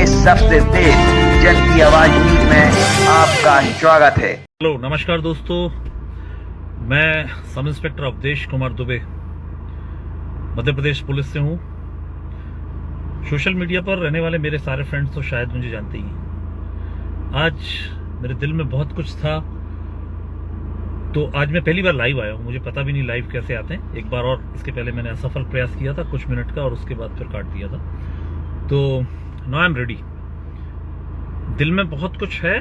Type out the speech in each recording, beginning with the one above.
में सबसे तेज जन की आवाज न्यूज में आपका स्वागत है। हेलो नमस्कार दोस्तों, मैं sub inspector Awadhesh Kumar Dubey Madhya Pradesh police से हूँ। सोशल मीडिया पर रहने वाले मेरे सारे फ्रेंड्स तो शायद मुझे जानते ही हैं। आज मेरे दिल में बहुत कुछ था, तो आज मैं पहली बार लाइव आया हूँ। मुझे पता भी नहीं लाइव कैसे आते हैं। एक बार और इसके पहले मैंने असफल प्रयास किया था कुछ मिनट का, और उसके बाद फिर काट दिया था। तो नाउ आई एम रेडी। दिल में बहुत कुछ है,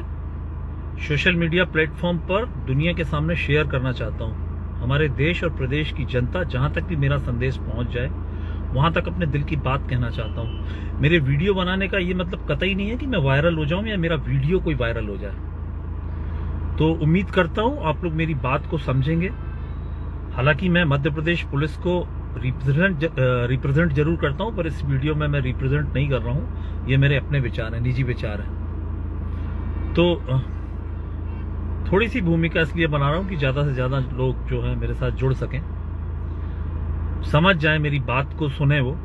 सोशल मीडिया प्लेटफॉर्म पर दुनिया के सामने शेयर करना चाहता हूँ। हमारे देश और प्रदेश की जनता, जहां तक भी मेरा संदेश पहुंच जाए, वहां तक अपने दिल की बात कहना चाहता हूँ। मेरे वीडियो बनाने का ये मतलब कतई नहीं है कि मैं वायरल हो जाऊं या मेरा वीडियो कोई वायरल हो जाए। तो उम्मीद करता हूं आप लोग मेरी बात को समझेंगे। हालांकि मैं मध्य प्रदेश पुलिस को रिप्रेजेंट जरूर करता हूं, पर इस वीडियो में मैं रिप्रेजेंट नहीं कर रहा हूं। ये मेरे अपने विचार हैं, निजी विचार हैं। तो थोड़ी सी भूमिका इसलिए बना रहा हूं कि ज्यादा से ज्यादा लोग जो है मेरे साथ जुड़ सकें, समझ जाए, मेरी बात को सुने वो।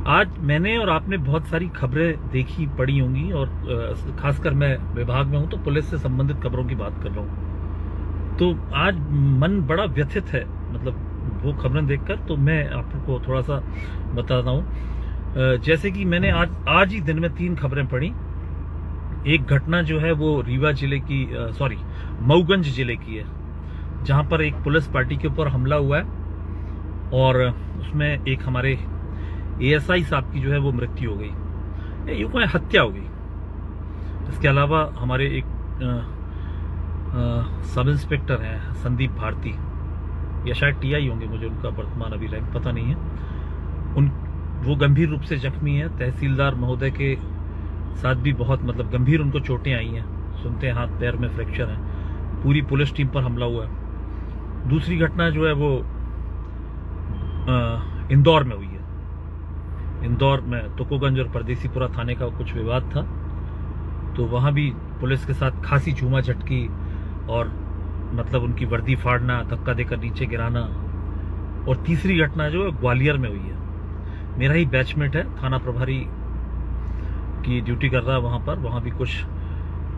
आज मैंने और आपने बहुत सारी खबरें देखी पढ़ी होंगी, और खासकर मैं विभाग में हूं तो पुलिस से संबंधित खबरों की बात कर रहा हूं। तो आज मन बड़ा व्यथित है, मतलब वो खबरें देखकर। तो मैं आपको थोड़ा सा बताता हूं। जैसे कि मैंने आज ही दिन में 3 खबरें पढ़ी। एक घटना जो है वो रीवा जिले की मऊगंज जिले की है, जहां पर एक पुलिस पार्टी के ऊपर हमला हुआ है, और उसमें एक हमारे एएसआई साहब की जो है वो मृत्यु हो गई, यूं कहें हत्या हो गई। इसके अलावा हमारे एक सब इंस्पेक्टर हैं संदीप भारती, या शायद टीआई होंगे, मुझे उनका वर्तमान अभी रैंक पता नहीं है। वो गंभीर रूप से जख्मी है। तहसीलदार महोदय के साथ भी बहुत मतलब गंभीर उनको चोटें आई हैं, सुनते हैं हाथ पैर में फ्रैक्चर है। पूरी पुलिस टीम पर हमला हुआ है। दूसरी घटना जो है वो इंदौर में हुई है। इंदौर में तुकोगंज और परदेसीपुरा थाने का कुछ विवाद था, तो वहां भी पुलिस के साथ खासी झूमा झटकी, और मतलब उनकी वर्दी फाड़ना, धक्का देकर नीचे गिराना। और तीसरी घटना जो है ग्वालियर में हुई है। मेरा ही बैचमेट है, थाना प्रभारी की ड्यूटी कर रहा है वहां पर। वहां भी कुछ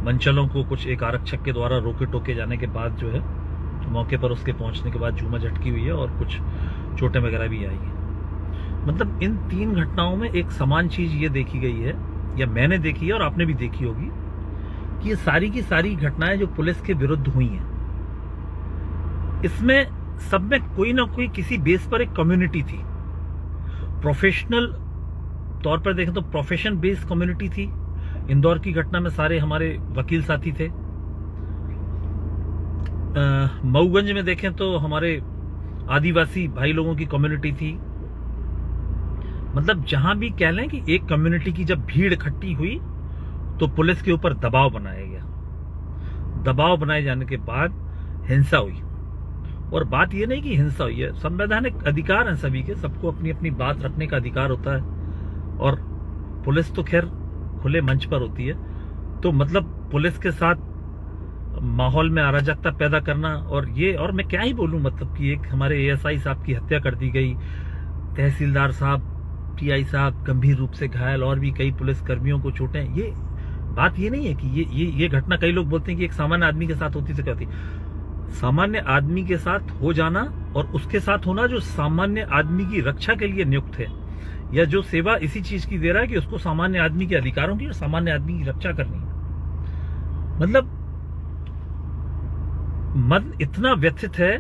मंचलों को कुछ एक आरक्षक के द्वारा रोके टोके जाने के बाद जो है मौके पर उसके पहुंचने के बाद झूमा झटकी हुई है, और कुछ चोटें वगैरह भी आई हैं। मतलब इन 3 घटनाओं में एक समान चीज ये देखी गई है, या मैंने देखी है और आपने भी देखी होगी, कि ये सारी की सारी घटनाएं जो पुलिस के विरुद्ध हुई हैं, इसमें सब में कोई ना कोई किसी बेस पर एक कम्युनिटी थी। प्रोफेशनल तौर पर देखें तो प्रोफेशन बेस्ड कम्युनिटी थी। इंदौर की घटना में सारे हमारे वकील साथी थे। मऊगंज में देखें तो हमारे आदिवासी भाई लोगों की कम्युनिटी थी। मतलब जहां भी कह लें कि एक कम्युनिटी की जब भीड़ इकट्ठी हुई तो पुलिस के ऊपर दबाव बनाया गया। दबाव बनाए जाने के बाद हिंसा हुई। और बात यह नहीं कि हिंसा हुई है, संवैधानिक अधिकार है सभी के, सबको अपनी अपनी बात रखने का अधिकार होता है, और पुलिस तो खैर खुले मंच पर होती है। तो मतलब पुलिस के साथ माहौल में अराजकता पैदा करना, और मैं क्या ही बोलूं, मतलब कि एक हमारे एएसआई साहब की हत्या कर दी गई, तहसीलदार साहब, टीआई साहब गंभीर रूप से घायल, और भी कई पुलिस कर्मियों को चोटें। ये बात ये नहीं है कि ये घटना, कई लोग बोलते हैं कि एक सामान्य आदमी के साथ होती तो क्या होती। सामान्य आदमी के साथ हो जाना, और उसके साथ होना जो सामान्य आदमी की रक्षा के लिए नियुक्त है, या जो सेवा इसी चीज की दे रहा है कि उसको सामान्य आदमी के अधिकारों की और सामान्य आदमी की रक्षा करनी है। मतलब मन इतना व्यथित है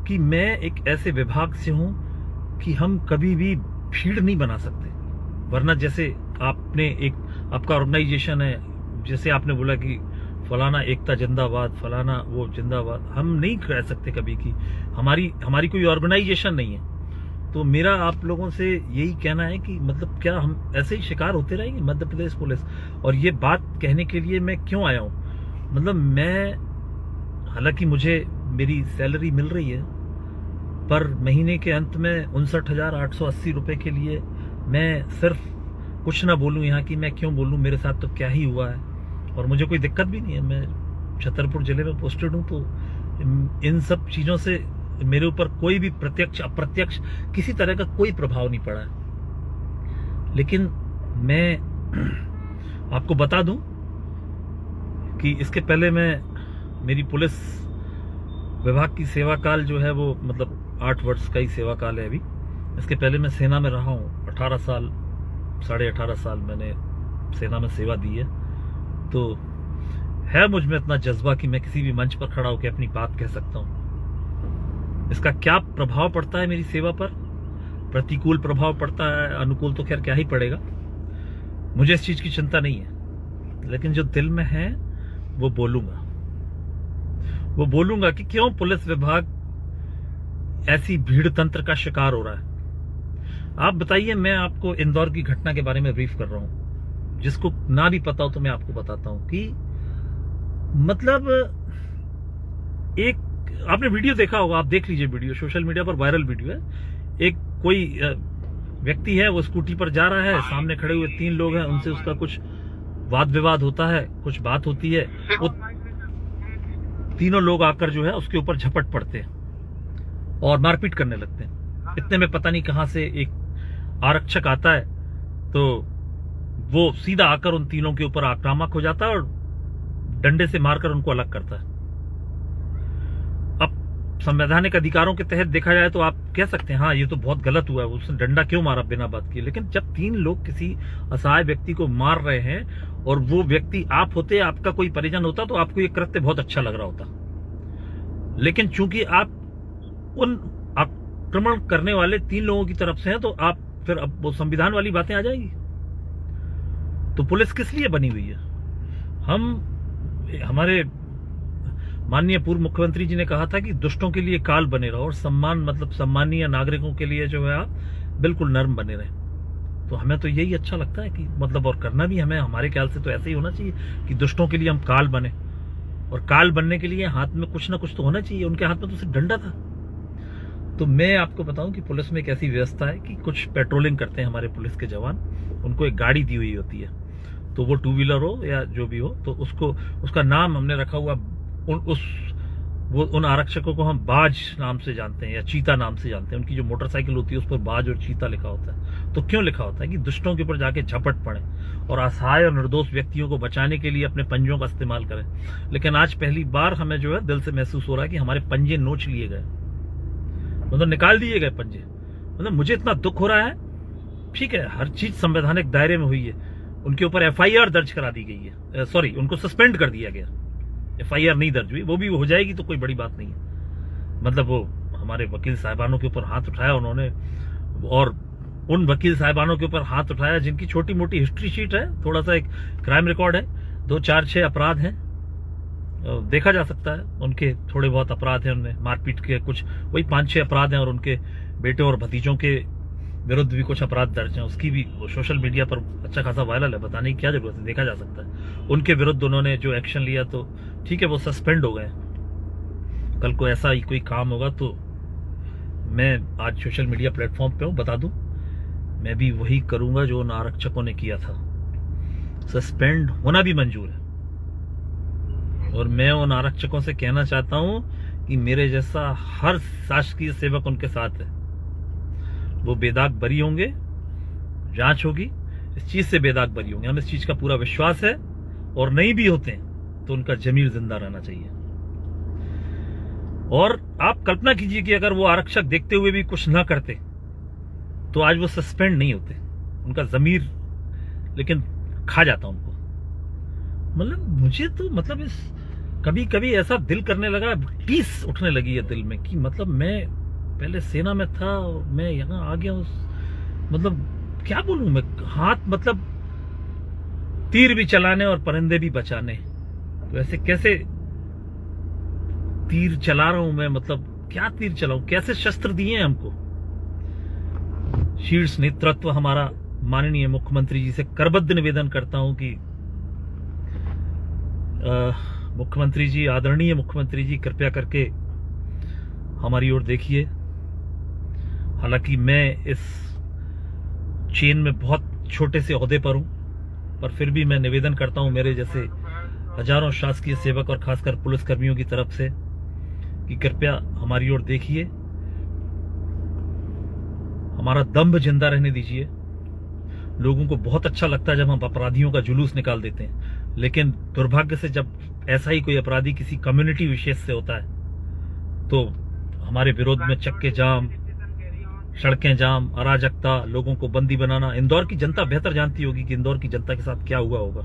कि मैं एक ऐसे विभाग से हूं कि हम कभी भी भीड़ नहीं बना सकते। वरना जैसे आपका ऑर्गेनाइजेशन है, जैसे आपने बोला कि फलाना एकता जिंदाबाद, फलाना वो जिंदाबाद, हम नहीं कह सकते कभी कि हमारी कोई ऑर्गेनाइजेशन नहीं है। तो मेरा आप लोगों से यही कहना है कि मतलब क्या हम ऐसे ही शिकार होते रहेंगे मध्य प्रदेश पुलिस। और ये बात कहने के लिए मैं क्यों आया हूं, मतलब मैं, हालांकि मुझे मेरी सैलरी मिल रही है, पर महीने के अंत में 59,880 रुपए के लिए मैं सिर्फ कुछ ना बोलूं यहाँ की, मैं क्यों बोलूं, मेरे साथ तो क्या ही हुआ है, और मुझे कोई दिक्कत भी नहीं है। मैं छतरपुर जिले में पोस्टेड हूं, तो इन सब चीजों से मेरे ऊपर कोई भी प्रत्यक्ष अप्रत्यक्ष किसी तरह का कोई प्रभाव नहीं पड़ा है। लेकिन मैं आपको बता दूं कि इसके पहले मेरी पुलिस विभाग की सेवा काल जो है वो मतलब 8 वर्ष का ही सेवा काल है अभी। इसके पहले मैं सेना में रहा हूँ 18 साल, 18.5 साल मैंने सेना में सेवा दी है। तो है मुझ में इतना जज्बा कि मैं किसी भी मंच पर खड़ा होकर अपनी बात कह सकता हूँ। इसका क्या प्रभाव पड़ता है मेरी सेवा पर, प्रतिकूल प्रभाव पड़ता है, अनुकूल तो खैर क्या ही पड़ेगा, मुझे इस चीज की चिंता नहीं है। लेकिन जो दिल में है वो बोलूंगा कि क्यों पुलिस विभाग ऐसी भीड़ तंत्र का शिकार हो रहा है। आप बताइए, मैं आपको इंदौर की घटना के बारे में ब्रीफ कर रहा हूं, जिसको ना भी पता हो तो मैं आपको बताता हूं कि मतलब एक आपने वीडियो देखा होगा, आप देख लीजिए वीडियो, सोशल मीडिया पर वायरल वीडियो है। एक कोई व्यक्ति है, वो स्कूटी पर जा रहा है, सामने खड़े हुए 3 लोग हैं, उनसे उसका कुछ वाद विवाद होता है, कुछ बात होती है, वो तीनों लोग आकर जो है उसके ऊपर झपट पड़ते हैं और मारपीट करने लगते हैं। इतने में पता नहीं कहां से एक आरक्षक आता है, तो वो सीधा आकर उन तीनों के ऊपर आक्रामक हो जाता है और डंडे से मारकर उनको अलग करता है। अब संवैधानिक अधिकारों के तहत देखा जाए तो आप कह सकते हैं हाँ ये तो बहुत गलत हुआ है, उसने डंडा क्यों मारा बिना बात किए। लेकिन जब 3 लोग किसी असहाय व्यक्ति को मार रहे हैं और वो व्यक्ति आप होते, आपका कोई परिजन होता, तो आपको ये कृत्य बहुत अच्छा लग रहा होता। लेकिन चूंकि आप उन आक्रमण करने वाले 3 लोगों की तरफ से हैं, तो आप फिर अब वो संविधान वाली बातें आ जाएगी। तो पुलिस किस लिए बनी हुई है? हमारे माननीय पूर्व मुख्यमंत्री जी ने कहा था कि दुष्टों के लिए काल बने रहो और सम्मानीय नागरिकों के लिए जो है आप बिल्कुल नर्म बने रहे। तो हमें तो यही अच्छा लगता है कि मतलब, और करना भी हमें, हमारे ख्याल से तो ऐसे ही होना चाहिए कि दुष्टों के लिए हम काल बने, और काल बनने के लिए हाथ में कुछ ना कुछ तो होना चाहिए। उनके हाथ में तो सिर्फ डंडा था। तो मैं आपको बताऊं कि पुलिस में एक ऐसी व्यवस्था है कि कुछ पेट्रोलिंग करते हैं हमारे पुलिस के जवान, उनको एक गाड़ी दी हुई होती है, तो वो 2 व्हीलर हो या जो भी हो, तो उसका नाम हमने रखा हुआ उन आरक्षकों को हम बाज नाम से जानते हैं या चीता नाम से जानते हैं। उनकी जो मोटरसाइकिल होती है उस पर बाज और चीता लिखा होता है। तो क्यों लिखा होता है? कि दुष्टों के ऊपर जाके झपट पड़े और असहाय और निर्दोष व्यक्तियों को बचाने के लिए अपने पंजों का इस्तेमाल करें। लेकिन आज पहली बार हमें जो है दिल से महसूस हो रहा है कि हमारे पंजे नोच लिए गए, मतलब निकाल दिए गए पंजे। मतलब मुझे इतना दुख हो रहा है। ठीक है, हर चीज संवैधानिक दायरे में हुई है, उनके ऊपर FIR दर्ज करा दी गई है, सॉरी उनको सस्पेंड कर दिया गया, FIR नहीं दर्ज हुई, वो भी हो जाएगी तो कोई बड़ी बात नहीं है। मतलब वो हमारे वकील साहिबानों के ऊपर हाथ उठाया उन्होंने, और उन वकील साहिबानों के ऊपर हाथ उठाया जिनकी छोटी मोटी हिस्ट्री शीट है, थोड़ा सा एक क्राइम रिकॉर्ड है, 2 4 6 अपराध हैं, देखा जा सकता है। उनके थोड़े बहुत अपराध हैं, उनमें मारपीट के कुछ वही 5 6 अपराध हैं, और उनके बेटे और भतीजों के विरुद्ध भी कुछ अपराध दर्ज हैं। उसकी भी सोशल मीडिया पर अच्छा खासा वायरल है, बताने की क्या जरूरत है, देखा जा सकता है। उनके विरुद्ध उन्होंने जो एक्शन लिया, तो ठीक है वो सस्पेंड हो गए। कल को ऐसा ही कोई काम होगा तो मैं आज सोशल मीडिया प्लेटफॉर्म पे हूं, बता दूं, मैं भी वही करूंगा जो उन आरक्षकों ने किया था। सस्पेंड होना भी मंजूर है, और मैं उन आरक्षकों से कहना चाहता हूं कि मेरे जैसा हर शासकीय सेवक उनके साथ है। वो बेदाग बरी होंगे, जांच होगी, इस चीज से बेदाग बरी होंगे, हमें इस चीज का पूरा विश्वास है। और नहीं भी होते हैं तो उनका जमीर जिंदा रहना चाहिए। और आप कल्पना कीजिए कि अगर वो आरक्षक देखते हुए भी कुछ ना करते तो आज वो सस्पेंड नहीं होते, उनका जमीर लेकिन खा जाता उनको। मतलब मुझे तो मतलब इस कभी कभी ऐसा दिल करने लगा, टीस उठने लगी है दिल में कि मतलब मैं पहले सेना में था और मैं यहाँ आ गया मतलब क्या बोलूं मैं, हाथ मतलब तीर भी चलाने और परिंदे भी बचाने, तो ऐसे कैसे तीर चला रहा हूं मैं, मतलब क्या तीर चलाऊं, कैसे शस्त्र दिए हैं हमको। शीर्ष नेतृत्व हमारा माननीय मुख्यमंत्री जी से करबद्ध निवेदन करता हूं कि मुख्यमंत्री जी, आदरणीय मुख्यमंत्री जी, कृपया करके हमारी ओर देखिए। हालांकि मैं इस चेन में बहुत छोटे से ओहदे पर हूं, पर फिर भी मैं निवेदन करता हूं मेरे जैसे हजारों शासकीय सेवक और खासकर पुलिसकर्मियों की तरफ से कि कृपया हमारी ओर देखिए, हमारा दम्भ जिंदा रहने दीजिए। लोगों को बहुत अच्छा लगता है जब हम अपराधियों का जुलूस निकाल देते हैं, लेकिन दुर्भाग्य से जब ऐसा ही कोई अपराधी किसी कम्युनिटी विशेष से होता है तो हमारे विरोध में चक्के जाम, सड़कें जाम, अराजकता, लोगों को बंदी बनाना। इंदौर की जनता बेहतर जानती होगी कि इंदौर की जनता के साथ क्या हुआ होगा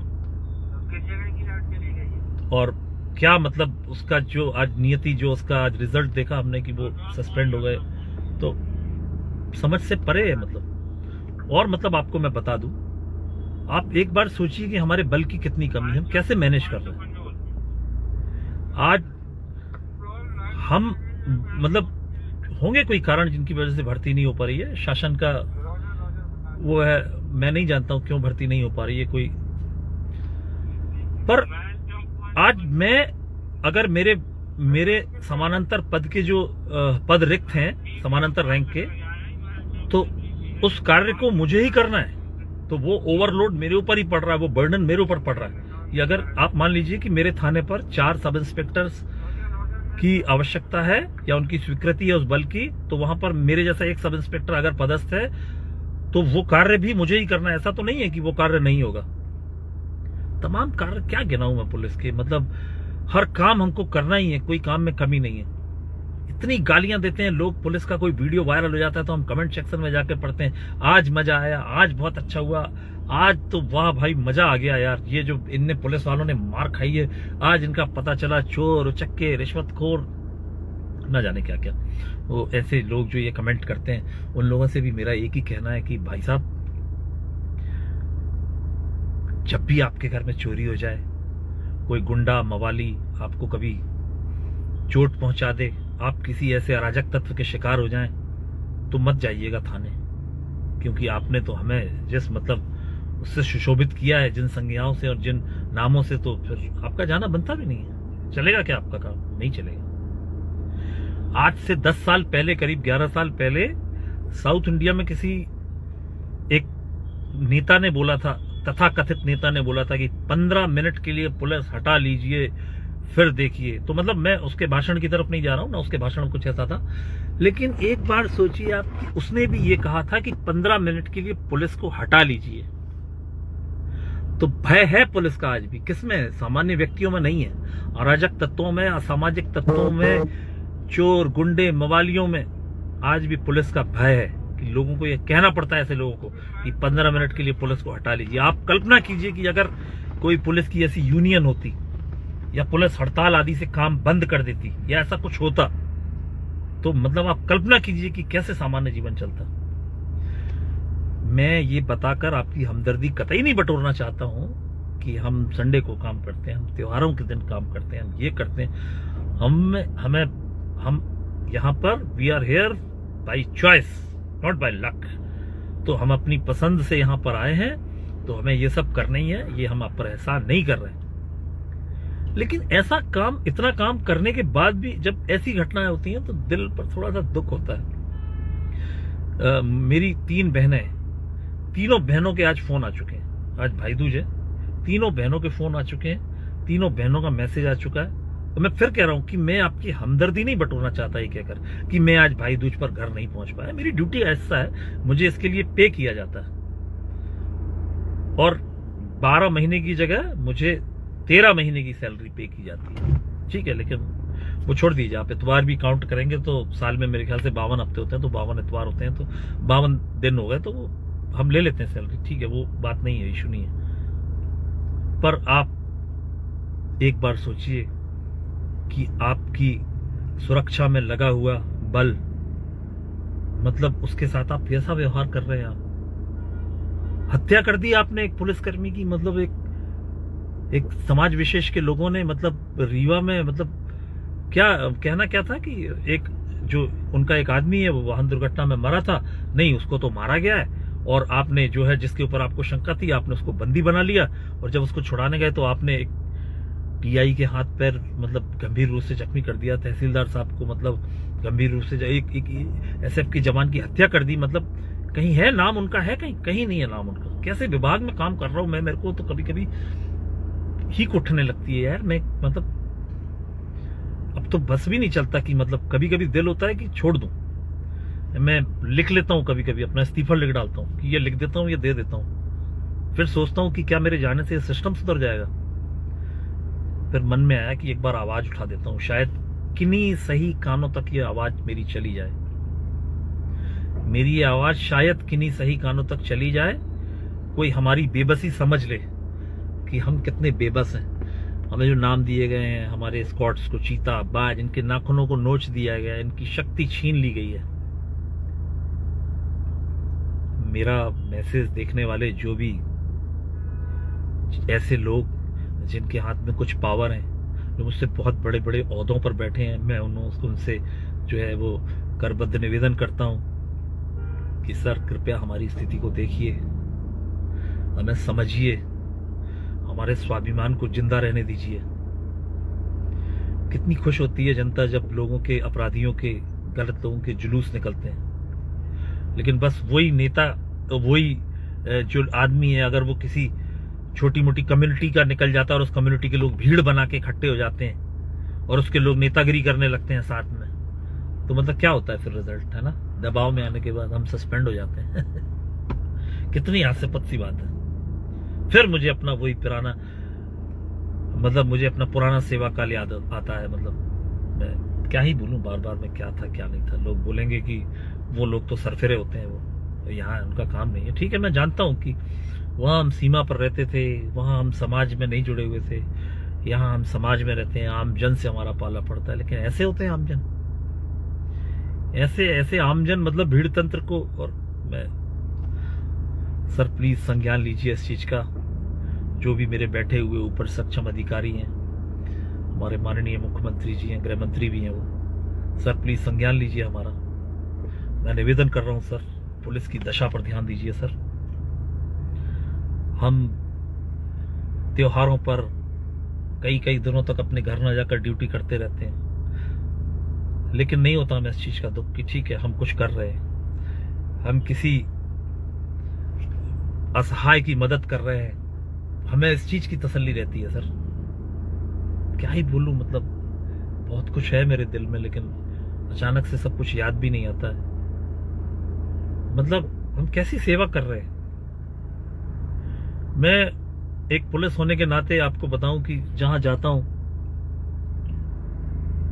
और क्या मतलब उसका जो आज नियति, जो उसका आज रिजल्ट देखा हमने कि वो सस्पेंड हो गए, तो समझ से परे है मतलब। और मतलब आपको मैं बता दूं, आप एक बार सोचिए कि हमारे बल की कितनी कमी है, हम कैसे मैनेज कर रहे हैं। आज हम मतलब होंगे कोई कारण जिनकी वजह से भर्ती नहीं हो पा रही है, शासन का वो है, मैं नहीं जानता हूं क्यों भर्ती नहीं हो पा रही है कोई। पर आज मैं अगर मेरे समानांतर पद के जो पद रिक्त हैं समानांतर रैंक के, तो उस कार्य को मुझे ही करना है, तो वो ओवरलोड मेरे ऊपर ही पड़ रहा है, वो बर्डन मेरे ऊपर पड़ रहा है। ये अगर आप मान लीजिए कि मेरे थाने पर 4 सब इंस्पेक्टर्स की आवश्यकता है या उनकी स्वीकृति है उस बल की, तो वहां पर मेरे जैसा एक सब इंस्पेक्टर अगर पदस्थ है तो वो कार्य भी मुझे ही करना है। ऐसा तो नहीं है कि वो कार्य नहीं होगा। तमाम कार्य क्या गिनाऊं मैं पुलिस के, मतलब हर काम हमको करना ही है, कोई काम में कमी नहीं है। इतनी गालियां देते हैं लोग, पुलिस का कोई वीडियो वायरल हो जाता है तो हम कमेंट सेक्शन में जाकर पढ़ते हैं, आज मजा आया, आज बहुत अच्छा हुआ, आज तो वाह भाई मजा आ गया यार, ये जो इनने पुलिस वालों ने मार खाई है, आज इनका पता चला चोर, उचक्के, रिश्वतखोर, न जाने क्या क्या। वो ऐसे लोग जो ये कमेंट करते हैं, उन लोगों से भी मेरा एक ही कहना है कि भाई साहब, जब भी आपके घर में चोरी हो जाए, कोई गुंडा मवाली आपको कभी चोट पहुंचा दे, आप किसी ऐसे अराजक तत्व के शिकार हो जाएं, तो मत जाइएगा थाने, क्योंकि आपने तो हमें जिस मतलब उससे सुशोभित किया है, जिन संज्ञाओं से और जिन नामों से, तो फिर आपका जाना बनता भी नहीं है। चलेगा क्या आपका काम? नहीं चलेगा। आज से 10 साल पहले, करीब 11 साल पहले, साउथ इंडिया में किसी एक नेता ने बोला था, तथाकथित नेता ने बोला था कि 15 मिनट के लिए पुलिस हटा लीजिए फिर देखिए। तो मतलब मैं उसके भाषण की तरफ नहीं जा रहा हूं ना, उसके भाषण में कुछ ऐसा था, लेकिन एक बार सोचिए आप कि उसने भी ये कहा था कि 15 मिनट के लिए पुलिस को हटा लीजिए। तो भय है पुलिस का आज भी, किसमें? सामान्य व्यक्तियों में नहीं है, अराजक तत्वों में, असामाजिक तत्वों में, चोर, गुंडे, मवालियों में आज भी पुलिस का भय है कि लोगों को ये कहना पड़ता है ऐसे लोगों को कि 15 मिनट के लिए पुलिस को हटा लीजिए। आप कल्पना कीजिए कि अगर कोई पुलिस की ऐसी यूनियन होती या पुलिस हड़ताल आदि से काम बंद कर देती या ऐसा कुछ होता, तो मतलब आप कल्पना कीजिए कि कैसे सामान्य जीवन चलता। मैं ये बताकर आपकी हमदर्दी कतई नहीं बटोरना चाहता हूं कि हम संडे को काम करते हैं, हम त्योहारों के दिन काम करते हैं, हम ये करते हैं। हम यहाँ पर we are here by choice, not by luck. तो हम अपनी पसंद से यहाँ पर आए हैं, तो हमें ये सब करना ही है, ये हम आप पर एहसान नहीं कर रहे हैं। लेकिन ऐसा काम, इतना काम करने के बाद भी जब ऐसी घटनाएं होती हैं तो दिल पर थोड़ा सा दुख होता है। मेरी 3 बहनें, तीनों बहनों के आज फोन आ चुके हैं, आज भाई दूज है, तीनों बहनों के फोन आ चुके हैं, तीनों बहनों का मैसेज आ चुका है। तो मैं फिर कह रहा हूं कि मैं आपकी हमदर्दी नहीं बटोरना चाहता ये कहकर कि मैं आज भाई दूज पर घर नहीं पहुंच पाया। मेरी ड्यूटी ऐसा है, मुझे इसके लिए पे किया जाता है, और 12 महीने की जगह मुझे 13 महीने की सैलरी पे की जाती है, ठीक है। लेकिन वो छोड़ दीजिए, आप इतवार भी काउंट करेंगे तो साल में मेरे ख्याल से 52 हफ्ते होते हैं, तो 52 इतवार होते हैं, तो 52 दिन हो गए, तो वो हम ले लेते हैं सैलरी, ठीक है, वो बात नहीं है, इशू नहीं है। पर आप एक बार सोचिए कि आपकी सुरक्षा में लगा हुआ बल, मतलब उसके साथ आप कैसा व्यवहार कर रहे हैं। आप हत्या कर दी आपने एक पुलिसकर्मी की, मतलब एक समाज विशेष के लोगों ने, मतलब रीवा में, मतलब क्या कहना क्या था कि एक जो उनका एक आदमी है वो वाहन दुर्घटना में मरा था, नहीं उसको तो मारा गया है, और आपने जो है जिसके ऊपर आपको शंका थी आपने उसको बंदी बना लिया, और जब उसको छुड़ाने गए तो आपने एक टीआई के हाथ पैर मतलब गंभीर रूप से जख्मी कर दिया, तहसीलदार साहब को मतलब गंभीर रूप से एक एसएफ की जवान की हत्या कर दी। मतलब कहीं है नाम उनका, है कहीं नहीं है नाम उनका। कैसे विभाग में काम कर रहा हूं मैं, मेरे को तो कभी कभी ही उठने लगती है यार। मैं मतलब अब तो बस भी नहीं चलता कि मतलब कभी कभी दिल होता है कि छोड़ दूं। मैं लिख लेता हूं, कभी कभी अपना इस्तीफा लिख डालता हूं कि ये लिख देता हूं, ये दे देता हूं। फिर सोचता हूं कि क्या मेरे जाने से सिस्टम सुधर जाएगा। फिर मन में आया कि एक बार आवाज उठा देता हूं, शायद किन्हीं सही कानों तक ये आवाज मेरी चली जाए। मेरी ये आवाज शायद किन्हीं सही कानों तक चली जाए, कोई हमारी बेबसी समझ ले कि हम कितने बेबस हैं। हमें जो नाम दिए गए हैं, हमारे स्क्वाड्स को चीता, बाज, इनके नाखूनों को नोच दिया गया, इनकी शक्ति छीन ली गई है। मेरा मैसेज देखने वाले जो भी ऐसे लोग जिनके हाथ में कुछ पावर है, जो मुझसे बहुत बड़े बड़े ओहदों पर बैठे हैं, मैं उनसे जो है वो करबद्ध निवेदन करता हूं कि सर कृपया हमारी स्थिति को देखिए, हमें समझिए, हमारे स्वाभिमान को जिंदा रहने दीजिए। कितनी खुश होती है जनता जब लोगों के, अपराधियों के, गलत लोगों के जुलूस निकलते हैं। लेकिन बस वही नेता, तो वही जो आदमी है, अगर वो किसी छोटी मोटी कम्युनिटी का निकल जाता है और उस कम्युनिटी के लोग भीड़ बना के इकट्ठे हो जाते हैं और उसके लोग नेतागिरी करने लगते हैं साथ में, तो मतलब क्या होता है फिर रिजल्ट, है ना? दबाव में आने के बाद हम सस्पेंड हो जाते हैं। कितनी हास्यास्पद सी बात है। फिर मुझे अपना वही पुराना, मतलब मुझे अपना पुराना सेवा काल याद आता है। मतलब मैं क्या ही बोलूं, बार बार मैं क्या था क्या नहीं था। लोग बोलेंगे कि वो लोग तो सरफिरे होते हैं, वो यहाँ उनका काम नहीं है। ठीक है, मैं जानता हूं कि वहां हम सीमा पर रहते थे, वहां हम समाज में नहीं जुड़े हुए थे। यहाँ हम समाज में रहते हैं, आम जन से हमारा पाला पड़ता है। लेकिन ऐसे होते हैं आमजन, ऐसे आमजन, मतलब भीड़ तंत्र को। और मैं, सर प्लीज संज्ञान लीजिए इस चीज का। जो भी मेरे बैठे हुए ऊपर सक्षम अधिकारी हैं, हमारे माननीय मुख्यमंत्री जी हैं, गृह मंत्री भी हैं वो, सर प्लीज संज्ञान लीजिए हमारा। मैं निवेदन कर रहा हूं सर, पुलिस की दशा पर ध्यान दीजिए सर। हम त्योहारों पर कई दिनों तक अपने घर न जाकर ड्यूटी करते रहते हैं, लेकिन नहीं होता हमें इस चीज का दुख कि ठीक है हम कुछ कर रहे हैं, हम किसी असहाय की मदद कर रहे हैं। हमें इस चीज की तसल्ली रहती है सर। क्या ही बोलूं, मतलब बहुत कुछ है मेरे दिल में, लेकिन अचानक से सब कुछ याद भी नहीं आता है। मतलब हम कैसी सेवा कर रहे हैं। मैं एक पुलिस होने के नाते आपको बताऊं कि जहां जाता हूं,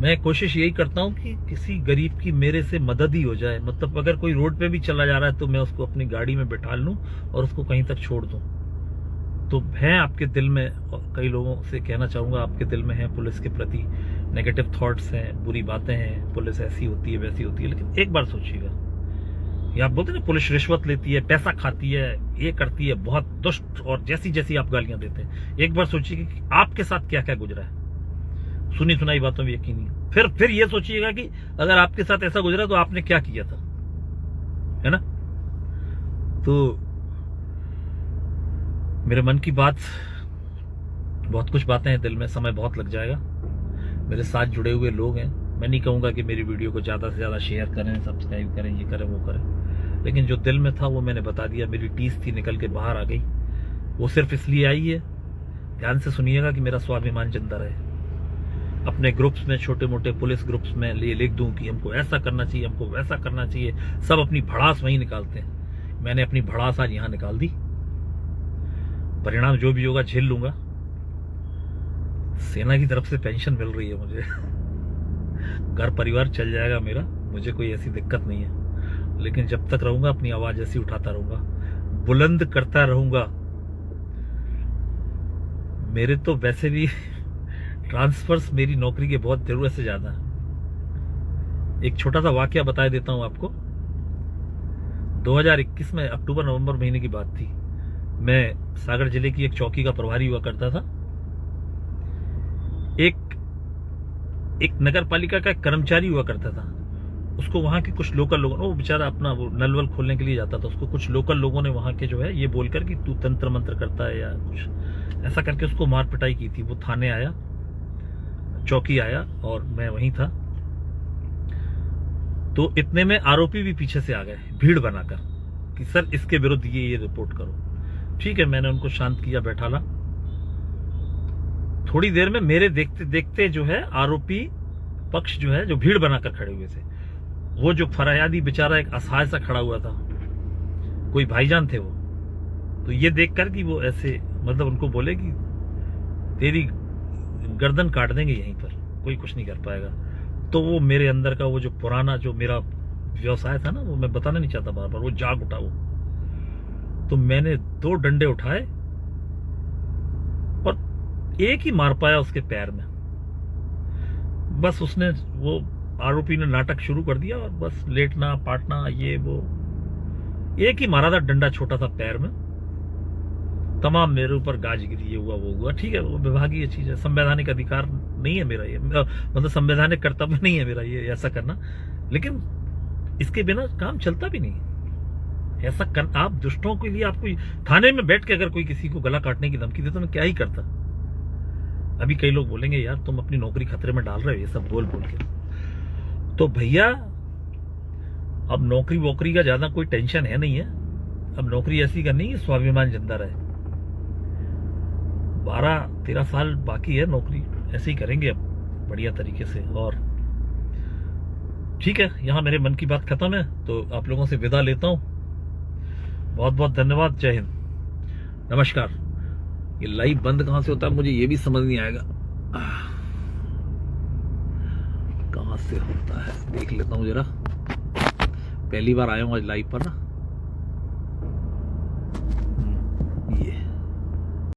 मैं कोशिश यही करता हूं कि किसी गरीब की मेरे से मदद ही हो जाए। मतलब अगर कोई रोड पे भी चला जा रहा है तो मैं उसको अपनी गाड़ी में बिठा लूं और उसको कहीं तक छोड़ दूं। तो है आपके दिल में, और कई लोगों से कहना चाहूंगा, आपके दिल में है पुलिस के प्रति नेगेटिव थॉट्स हैं, बुरी बातें हैं, पुलिस ऐसी होती है वैसी होती है। लेकिन एक बार सोचिएगा, ये आप बोलते हैं ना पुलिस रिश्वत लेती है, पैसा खाती है, ये करती है, बहुत दुष्ट, और जैसी जैसी आप गालियां देते हैं। एक बार सोचिएगा कि आपके साथ क्या क्या गुजरा है। सुनी सुनाई बातों में यकीन नहीं। फिर ये सोचिएगा कि अगर आपके साथ ऐसा गुजरा तो आपने क्या किया था, है ना? तो मेरे मन की बात, बहुत कुछ बातें हैं दिल में, समय बहुत लग जाएगा। मेरे साथ जुड़े हुए लोग हैं, मैं नहीं कहूंगा कि मेरी वीडियो को ज्यादा से ज्यादा शेयर करें, सब्सक्राइब करें, ये करें वो करें, लेकिन जो दिल में था वो मैंने बता दिया। मेरी टीस थी, निकल के बाहर आ गई। वो सिर्फ इसलिए आई है, ध्यान से सुनिएगा, कि मेरा स्वाभिमान जिंदा रहे। अपने ग्रुप्स में, छोटे मोटे पुलिस ग्रुप्स में लिख दूं कि हमको ऐसा करना चाहिए, हमको वैसा करना चाहिए। सब अपनी भड़ास वहीं निकालते हैं। मैंने अपनी भड़ास आज यहां निकाल दी। परिणाम जो भी होगा झेल लूंगा। सेना की तरफ से पेंशन मिल रही है मुझे। घर परिवार चल जाएगा मेरा, मुझे कोई ऐसी दिक्कत नहीं है। लेकिन जब तक रहूंगा अपनी आवाज ऐसी उठाता रहूंगा, बुलंद करता रहूंगा। मेरे तो वैसे भी ट्रांसफर्स मेरी नौकरी के बहुत जरूरत से ज्यादा है। एक छोटा सा वाकया बता देता हूं आपको। 2021 में अक्टूबर नवंबर महीने की बात थी। मैं सागर जिले की एक चौकी का प्रभारी हुआ करता था। एक नगर पालिका का कर्मचारी हुआ करता था। उसको वहां के कुछ लोकल लोगों, वो बेचारा अपना वो नल वल खोलने के लिए जाता था, उसको कुछ लोकल लोगों ने वहां के जो है ये बोलकर कि तू तंत्र मंत्र करता है या कुछ ऐसा करके उसको मार पिटाई की थी। वो थाने आया, चौकी आया, और मैं वहीं था। तो इतने में आरोपी भी पीछे से आ गए भीड़ बनाकर कि सर इसके विरुद्ध ये रिपोर्ट करो। ठीक है, मैंने उनको शांत किया, बैठाला। थोड़ी देर में मेरे देखते देखते जो है आरोपी पक्ष जो है, जो भीड़ बनाकर खड़े हुए थे, वो जो फरियादी बेचारा एक असहाय सा खड़ा हुआ था, कोई भाईजान थे वो, तो ये देखकर कि वो ऐसे मतलब उनको बोले कि तेरी गर्दन काट देंगे यहीं पर, कोई कुछ नहीं कर पाएगा। तो वो मेरे अंदर का वो जो पुराना जो मेरा व्यवसाय था ना, वो मैं बताना नहीं चाहता बार बार, वो जाग उठा वो। तो मैंने 2 डंडे उठाए और एक ही मार पाया उसके पैर में। बस उसने वो आरोपी ने नाटक शुरू कर दिया और बस लेटना पाटना ये वो, एक ही मारा था डंडा छोटा सा पैर में, तमाम मेरे ऊपर गाजगिरी, ये हुआ वो हुआ। ठीक है, वो विभागीय चीज है, संवैधानिक अधिकार नहीं है मेरा ये, मतलब संवैधानिक कर्तव्य नहीं है मेरा ये ऐसा करना, लेकिन इसके बिना काम चलता भी नहीं ऐसा कर। आप दुष्टों के लिए आपको थाने में बैठ के अगर कोई किसी को गला काटने की धमकी दे तो मैं क्या ही करता। अभी कई लोग बोलेंगे यार तुम अपनी नौकरी खतरे में डाल रहे हो ये सब बोल बोल के। तो भैया अब नौकरी वोकरी का ज्यादा कोई टेंशन है नहीं है। अब नौकरी ऐसी करनी है स्वाभिमान जिंदा रहे। 12-13 साल बाकी है नौकरी, ऐसे ही करेंगे अब बढ़िया तरीके से। और ठीक है, यहां मेरे मन की बात खत्म है, तो आप लोगों से विदा लेता हूं। बहुत बहुत धन्यवाद। जय हिंद, नमस्कार। ये लाइव बंद कहां से होता है मुझे ये भी समझ नहीं आएगा, कहां से होता है देख लेता हूं जरा। पहली बार आया हूं आज लाइव पर ना।